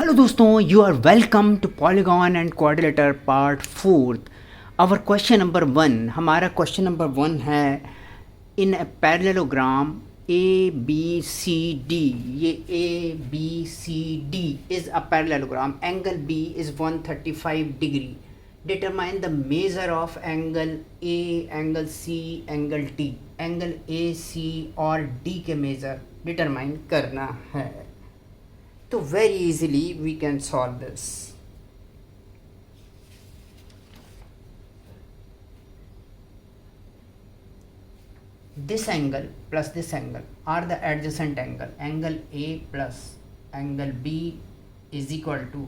Hello दोस्तों, you are welcome to polygon and quadrilateral part fourth. Our question number 1, हमारा question number 1 है in a parallelogram A B C D. ये A B C D is a parallelogram, angle B is 135 degree. Determine the measure of angle A, angle C, angle D. Angle A, C और D के major determine करना है। तो very easily we can solve this. This angle plus this angle are the adjacent angle. Angle A plus angle B is equal to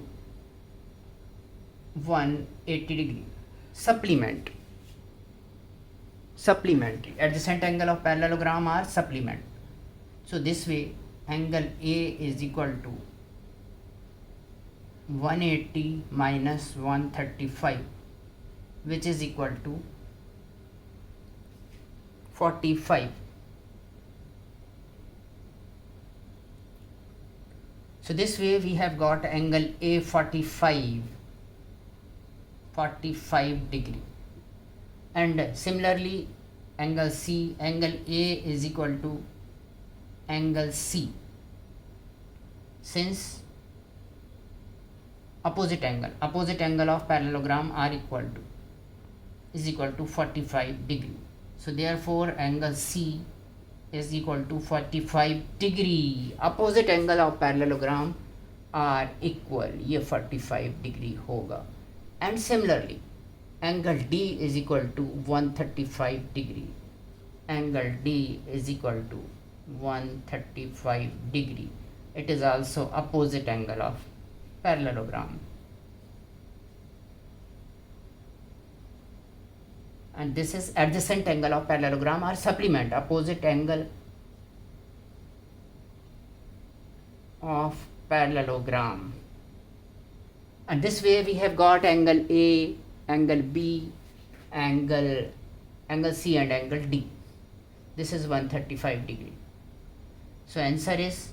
180 degree. Supplement. Adjacent angle of parallelogram are supplement. So this way angle A is equal to 180 minus 135, which is equal to 45. So this way we have got angle A 45 degree, and similarly angle C, angle A is equal to angle C, since opposite angle of parallelogram are equal to 45 degree. So therefore angle C is equal to 45 degree. Opposite angle of parallelogram are equal, ये 45 degree होगा. And similarly angle D is equal to 135 degree. Angle D is equal to 135 degree. It is also opposite angle of parallelogram, and this is adjacent angle of parallelogram or supplement, opposite angle of parallelogram. And this way we have got angle A, angle B, angle C and angle D. This is 135 degree. So answer is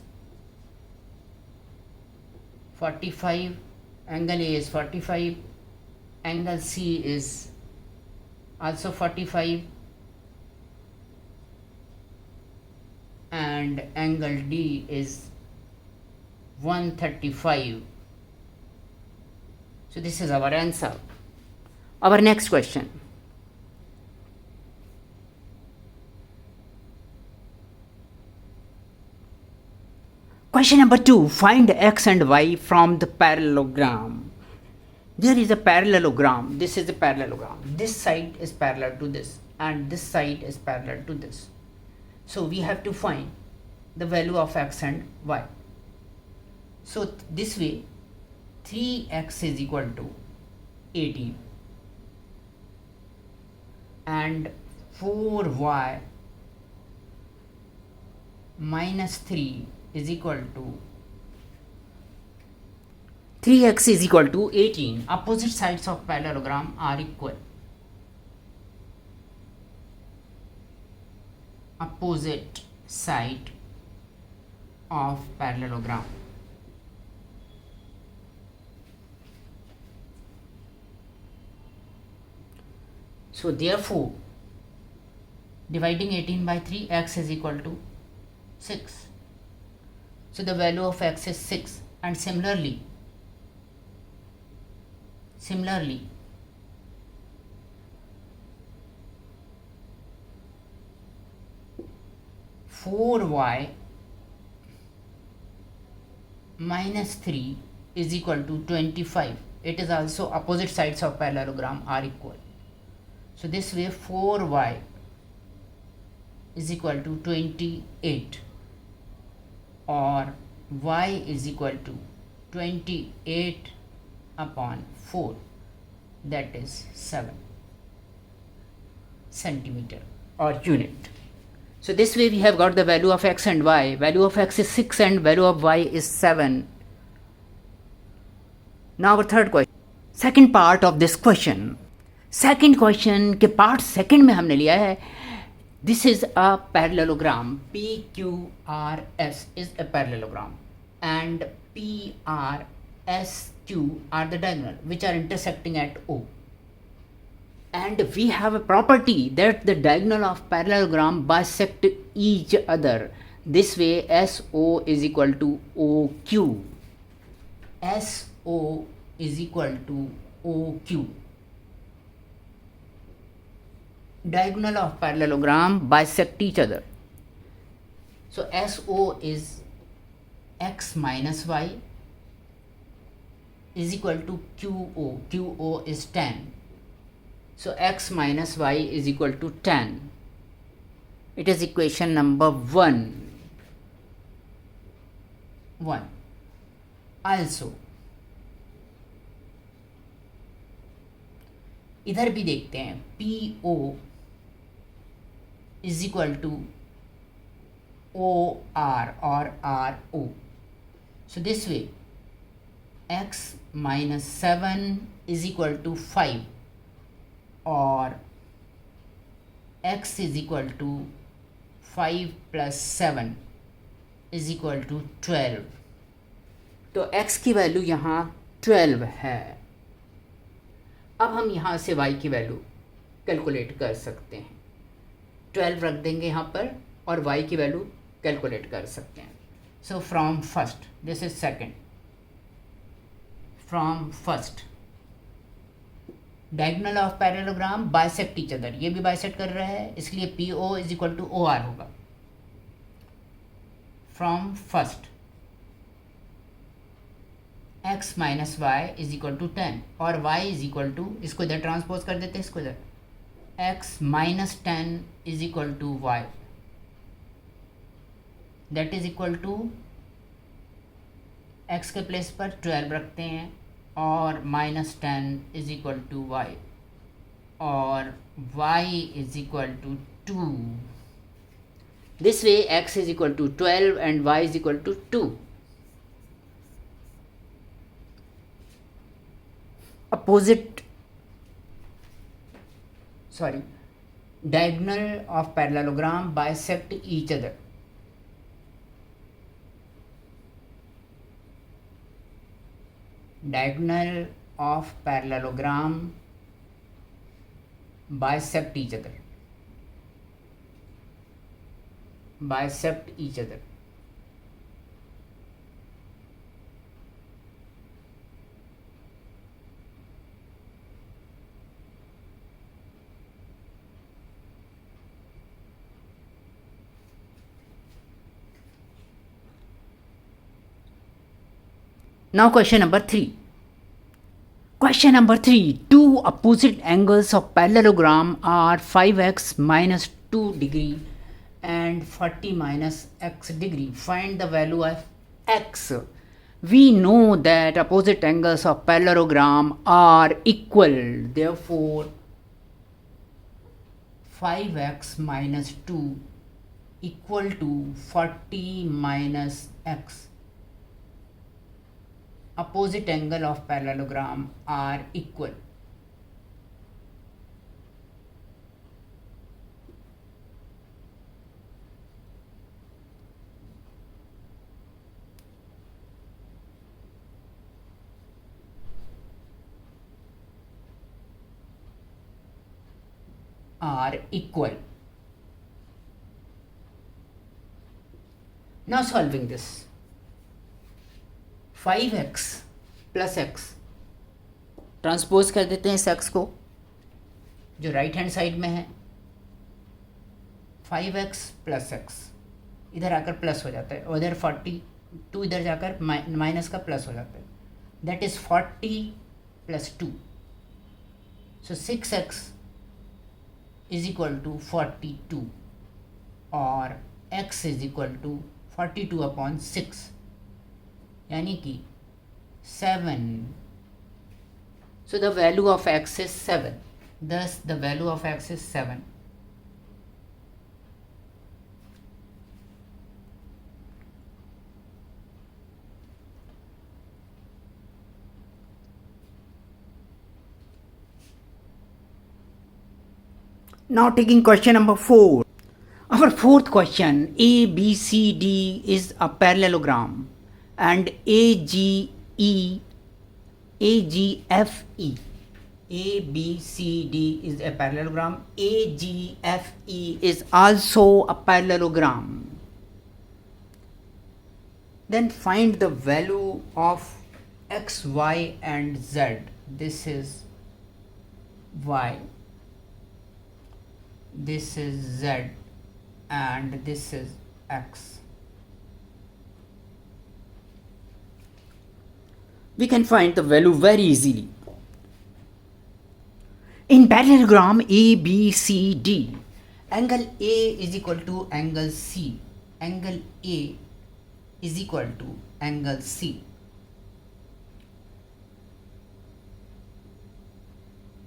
45. Angle A is 45, angle C is also 45, and angle D is 135. So this is our answer. Our next question. Question number 2, find x and y from the parallelogram. There is a parallelogram. This is a parallelogram. This side is parallel to this and this side is parallel to this. So we have to find the value of x and y. So this way 3x is equal to 18 and 4y minus 3 is equal to 3x is equal to 18. Opposite sides of parallelogram are equal. Opposite side of parallelogram. So therefore dividing 18 by 3, x is equal to 6. So the value of x is 6, and similarly 4y minus 3 is equal to 25. It is also opposite sides of parallelogram are equal. So this way 4y is equal to 28, or y is equal to 28 upon 4, that is 7 centimeter or unit. So this way we have got the value of x and y. Value of x is 6 and value of y is 7. Now our third question, second part of this question. Second question के part second में हमने लिया है This is a parallelogram. PQRS is a parallelogram and PR S, Q are the diagonal which are intersecting at O. And we have a property that the diagonal of parallelogram bisect each other. This way SO is equal to OQ. SO is equal to OQ. Diagonal of parallelogram bisect each other. So SO is x minus y is equal to QO. QO is tan. So x minus y is equal to tan. It is equation number 1. Also, इधर भी देखते हैं PO is equal to OR or RO. So this way x minus 7 is equal to 5 or x is equal to 5 plus 7 is equal to 12. तो x की value यहाँ 12 है. अब हम यहाँ से y की वैल्यू कैलकुलेट कर सकते हैं. 12 रख देंगे यहाँ पर और y की वैल्यू कैलकुलेट कर सकते हैं. So from first, this is second, from first diagonal of parallelogram bisect each other. ये भी बाइसेक्ट कर रहा है इसलिए PO is equal to OR होगा. From first x minus y is equal to 10 और y इज इक्वल टू, इसको इधर ट्रांसपोज कर देते हैं, इसको इधर x minus 10 is equal to y, that is equal to x के प्लेस पर 12 रखते हैं और minus 10 is equal to y और y is equal to 2. This way x is equal to 12 and y is equal to 2. Diagonal of parallelogram bisect each other. Diagonal of parallelogram bisect each other. Bisect each other. Now question number 3. Question number 3. Two opposite angles of parallelogram are 5x minus 2 degree and 40 minus x degree. Find the value of x. We know that opposite angles of parallelogram are equal. Therefore, 5x minus 2 equal to 40 minus x. Opposite angle of parallelogram are equal. Are equal. Now solving this. 5x plus x transpose कर देते हैं इस x को जो right hand side में है. 5x plus x इधर आकर प्लस हो जाता है और इधर 42 इधर जाकर माइनस का प्लस हो जाता है. That is 40 plus 2. So 6x is equal to 42 और x is equal to 42 upon 6 यानी कि 7. So the value of x is 7. Thus the value of x is 7. Now taking question number 4. Our fourth question, ABCD is a parallelogram and AGE AGFE. ABCD is a parallelogram. AGFE is also a parallelogram. Then find the value of x, y and z. This is y, this is z, and this is x. We can find the value very easily. In parallelogram ABCD, angle A is equal to angle C. Angle A is equal to angle C,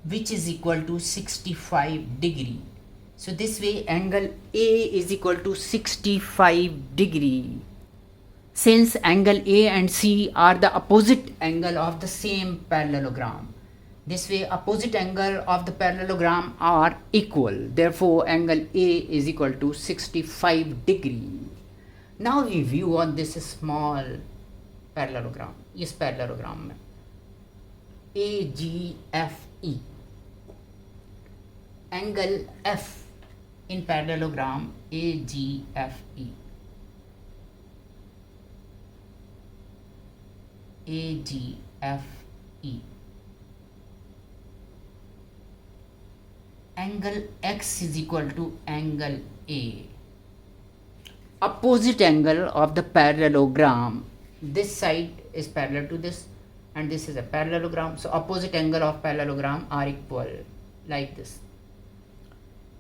which is equal to 65 degree. So this way angle A is equal to 65 degree. Since angle A and C are the opposite angle of the same parallelogram, this way opposite angle of the parallelogram are equal. Therefore angle A is equal to 65 degree. Now we view on this small parallelogram. इस parallelogram में AGFE, angle F in parallelogram AGFE. AGFE. Angle X is equal to angle A. Opposite angle of the parallelogram. This side is parallel to this and this is a parallelogram. So opposite angle of parallelogram are equal like this.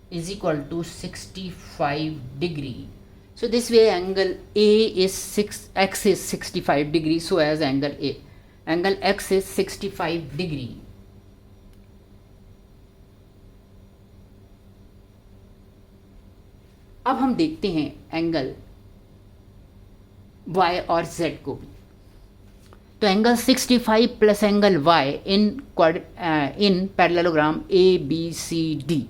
Is equal to 65 degree. So this way angle A is X is 65 degree, so as angle A. Angle X is 65 degree. अब हम देखते हैं angle Y और Z को भी. तो angle 65 plus angle Y in parallelogram ABCD.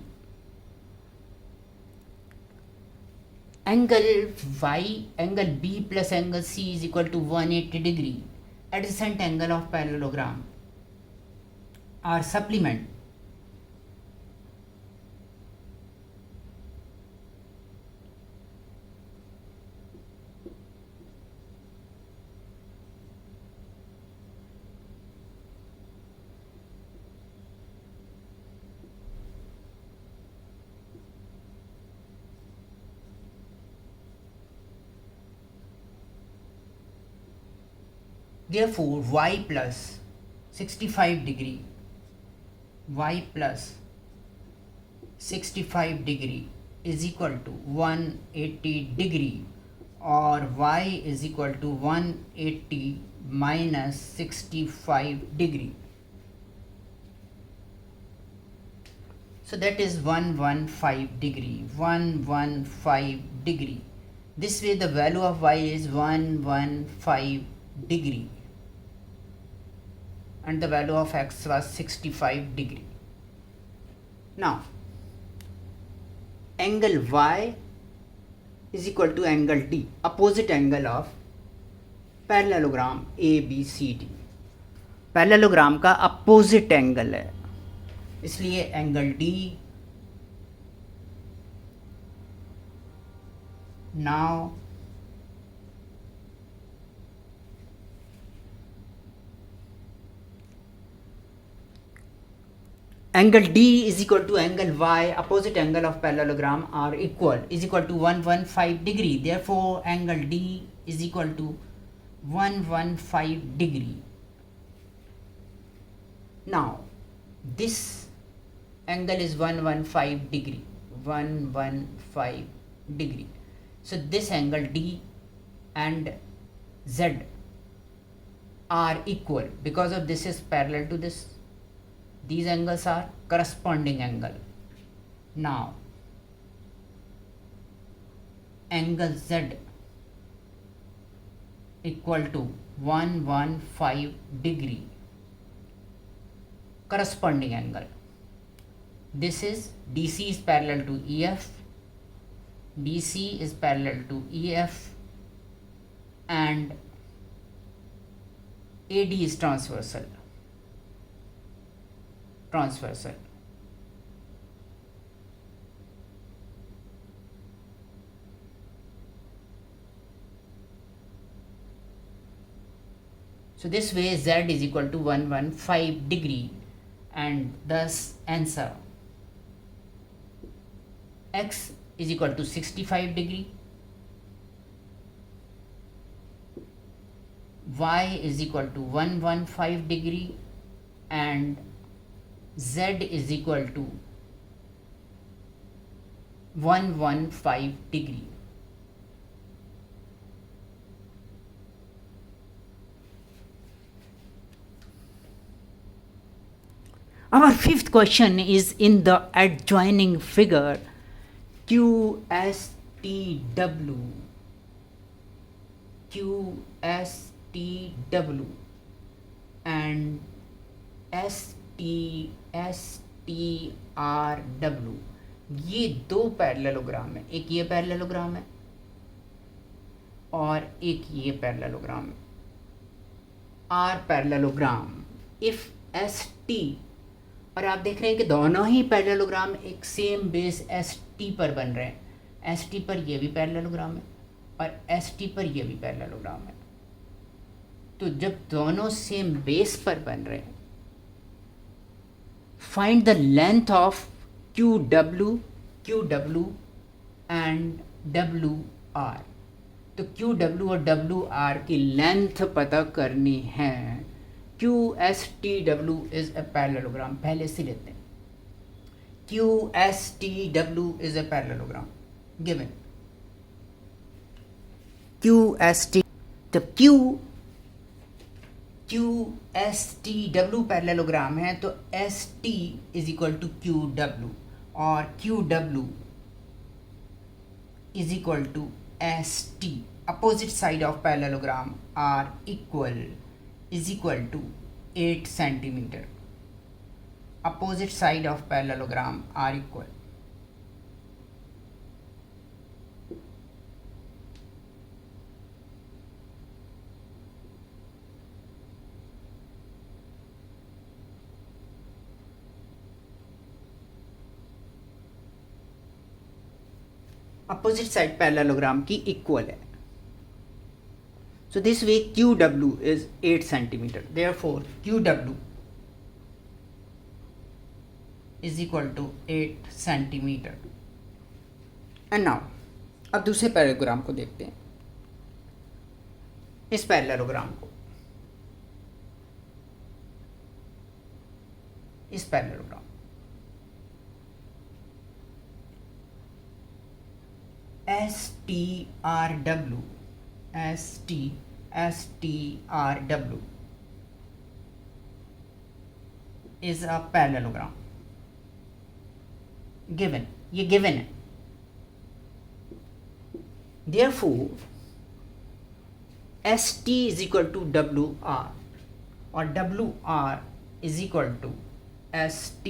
Angle Y, angle B plus angle C is equal to 180 degree. Adjacent angle of parallelogram are supplement. Therefore, y plus 65 degree, y plus 65 degree is equal to 180 degree, or y is equal to 180 minus 65 degree. So that is 115 degree, 115 degree. This way the value of y is 115 degree. And the value of x was 65 degree. Now, angle y is equal to angle D, opposite angle of parallelogram ABCD. Parallelogram का opposite angle है, इसलिए angle D. Now angle D is equal to angle Y, opposite angle of parallelogram are equal, is equal to 115 degree. Therefore, angle D is equal to 115 degree. Now, this angle is 115 degree, 115 degree. So, this angle D and Z are equal because of this is parallel to this. These angles are corresponding angle. Now, angle Z equal to 115 degree, corresponding angle. This is DC is parallel to EF, DC is parallel to EF, and AD is transversal. transversal. So this way z is equal to 115 degree, and thus answer x is equal to 65 degree, y is equal to 115 degree, and z is equal to 115 degree. Our fifth question is in the adjoining figure QSTW. QSTW and STRW, ये दो parallelogram है, एक ये parallelogram है और एक ये parallelogram है. आर पैरेललोग्राम इफ ST, और आप देख रहे हैं कि दोनों ही पैरेललोग्राम एक सेम बेस ST पर बन रहे हैं. ST पर ये भी पैरेललोग्राम है और ST पर ये भी पैरेललोग्राम है. तो जब दोनों सेम बेस पर बन रहे हैं, find the length of QW and WR. तो QW और WR की लेंथ पता करनी है. QSTW इज ए पैरेललोग्राम, पहले से लेते हैं. QSTW is a parallelogram given. QST, जब QSTW पैरेललोग्राम है तो ST is equal to QW और QW is equal to ST. Opposite side of parallelogram are equal is equal to 8 centimeter. Opposite side of parallelogram are equal. Opposite side parallelogram की equal है. So this way QW is 8 centimeter. Therefore QW is equal to 8 centimeter. And now अब दूसरे parallelogram को देखते हैं. इस parallelogram को, इस parallelogram STRW is a parallelogram given. ये given है. Therefore ST is equal to WR और WR is equal to ST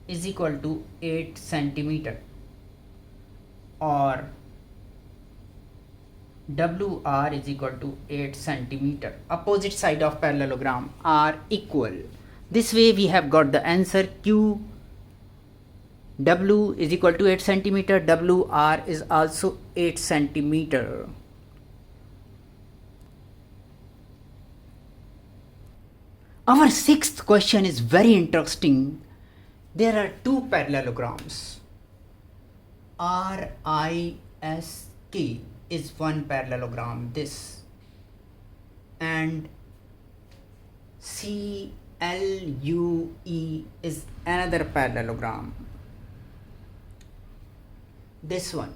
is equal to 8 centimeter और WR is equal to 8 centimeter. Opposite side of parallelogram are equal. This way we have got the answer. QW is equal to 8 centimeter. WR is also 8 centimeter. Our sixth question is very interesting. There are two parallelograms. RISK is one parallelogram, this, and CLUE is another parallelogram, this one.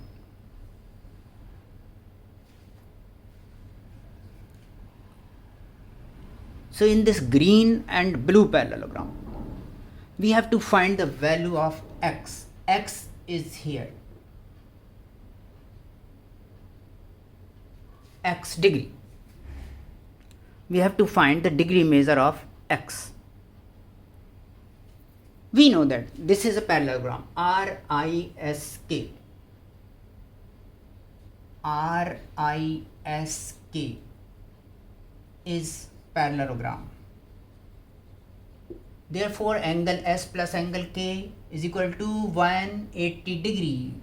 So in this green and blue parallelogram, we have to find the value of x. X is here, x degree. We have to find the degree measure of x. We know that this is a parallelogram, RISK. RISK is parallelogram. Therefore angle S plus angle K is equal to 180 degree.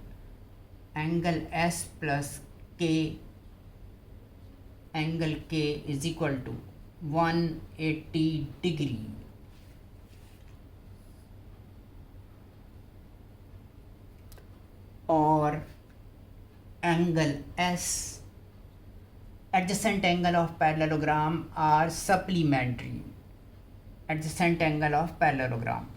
Angle S plus K, angle K is equal to 180 degree. Or angle S, adjacent angle of parallelogram are supplementary. Adjacent angle of parallelogram.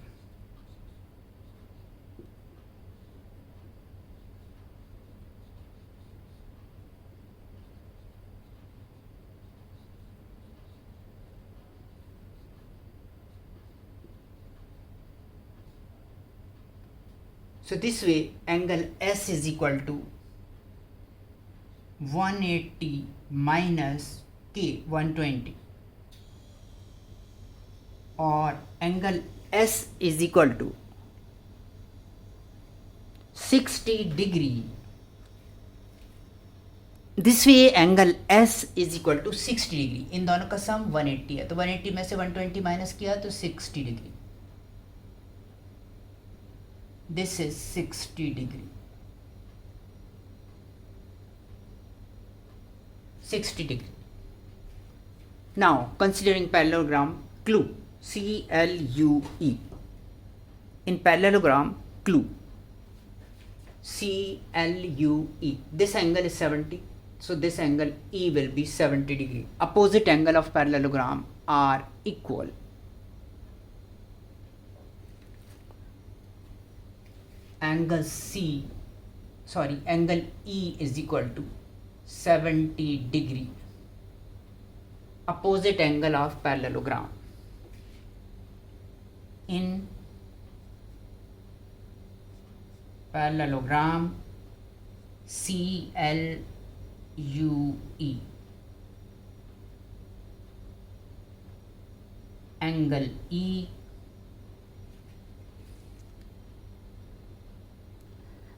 So this way angle S is equal to 180 minus K, 120, or angle S is equal to 60 degree. This way angle S is equal to 60 degree. इन दोनों का sum 180 है, तो 180 में से 120 minus किया तो 60 degree. This is 60 degree. 60 degree. Now considering parallelogram CLUE, CLUE. In parallelogram CLUE, CLUE, this angle is 70, so this angle E will be 70 degree. Opposite angle of parallelogram are equal. Angle E is equal to 70 degree. Opposite angle of parallelogram. In parallelogram CLUE,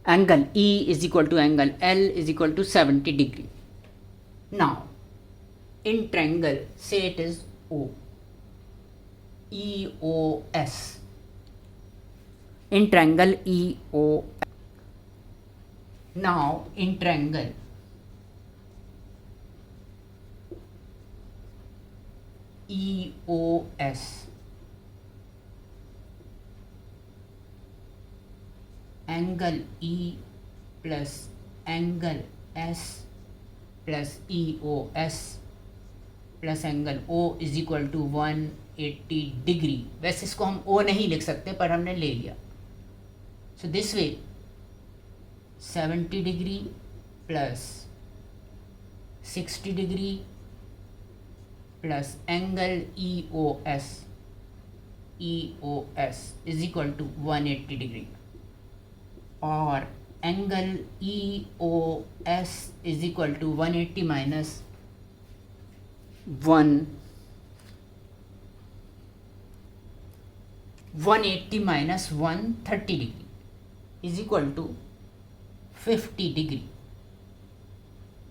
angle E is equal to angle L is equal to 70 degree. Now in triangle, say it is O, EOS. In triangle EOS. Now in triangle EOS, angle E plus angle S plus EOS plus angle O is equal to 180 degree. वैसे इसको हम O नहीं लिख सकते पर हमने ले लिया. So this way 70 degree plus 60 degree plus angle EOS is equal to 180 degree, और angle EOS is equal to 180 minus 180 minus 130 degree is equal to 50 degree.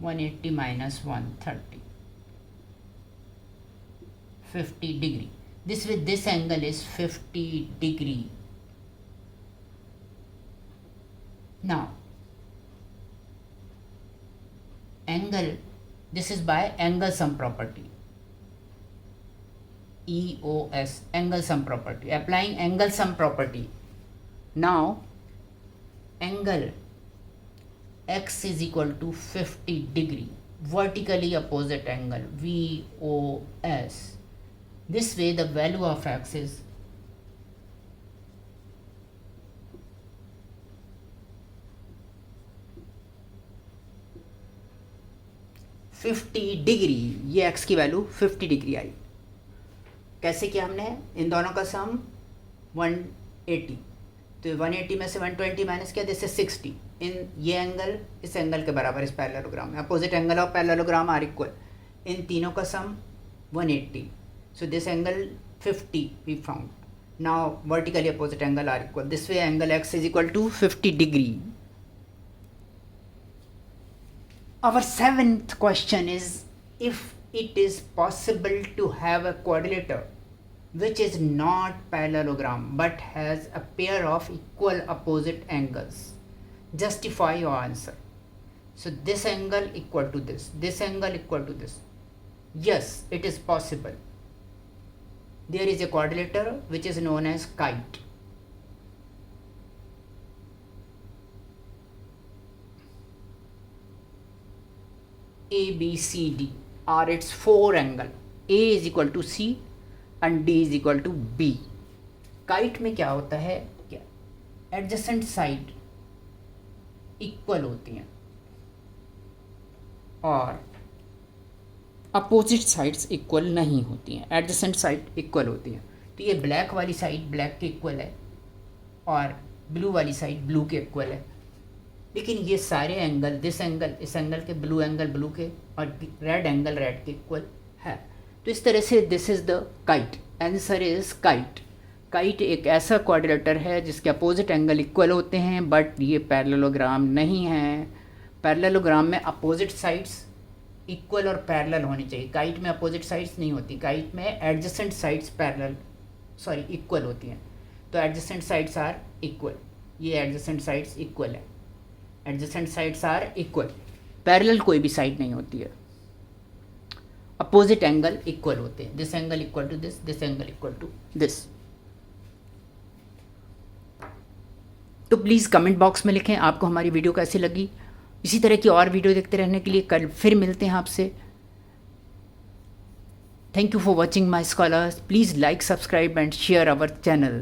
180 minus 130, 50 degree. This with this angle is 50 degree. Now angle, this is by angle sum property. EOS, angle sum property. Applying angle sum property. Now angle X is equal to 50 degree, vertically opposite angle VOS. This way the value of X is 50 degree. ये x की value 50 degree I. कैसे किया हमने? इन दोनों का sum 180, तो 180 में से 120 माइनस किया, दिस इज 60. इन ये एंगल इस एंगल के बराबर इस पैरेललोग्राम में. Opposite angle of parallelogram are equal. इन तीनों का sum 180, so this angle 50 we found. Now vertically opposite angle are equal. This way angle x is equal to 50 degree. Our seventh question is, if it is possible to have a quadrilateral which is not parallelogram but has a pair of equal opposite angles. Justify your answer. So this angle equal to this angle equal to this. Yes, it is possible. There is a quadrilateral which is known as kite. A, B, C, D are its four angles. A is equal to C and D is equal to B. Kite में क्या होता है, क्या adjacent side equal होती हैं और opposite sides equal नहीं होती हैं, एडजेसेंट साइड इक्वल होती हैं. तो ये ब्लैक वाली साइड ब्लैक के इक्वल है और ब्लू वाली साइड ब्लू के इक्वल है. लेकिन ये सारे एंगल, दिस एंगल इस एंगल के, ब्लू एंगल ब्लू के और रेड एंगल रेड के इक्वल है. तो इस तरह से this is the kite. Answer is kite. Kite एक ऐसा क्वाड्रिलेटर है जिसके अपोजिट एंगल इक्वल होते हैं, बट ये पैरेललोग्राम नहीं है. पैरेललोग्राम में अपोजिट साइड्स इक्वल और पैरेलल होनी चाहिए. काइट में अपोजिट साइड्स नहीं होती, काइट में एडजेसेंट साइड्स इक्वल होती हैं. तो एडजेसेंट साइड्स आर इक्वल. ये एडजेसेंट साइड्स इक्वल है, adjacent sides are equal. Parallel कोई भी साइड नहीं होती है. अपोजिट एंगल इक्वल होते हैं. This angle equal to this angle equal to this. तो प्लीज़ कमेंट बॉक्स में लिखें आपको हमारी वीडियो कैसी लगी. इसी तरह की और वीडियो देखते रहने के लिए कल फिर मिलते हैं आपसे. Thank you for watching my scholars. Please like, subscribe and share our channel.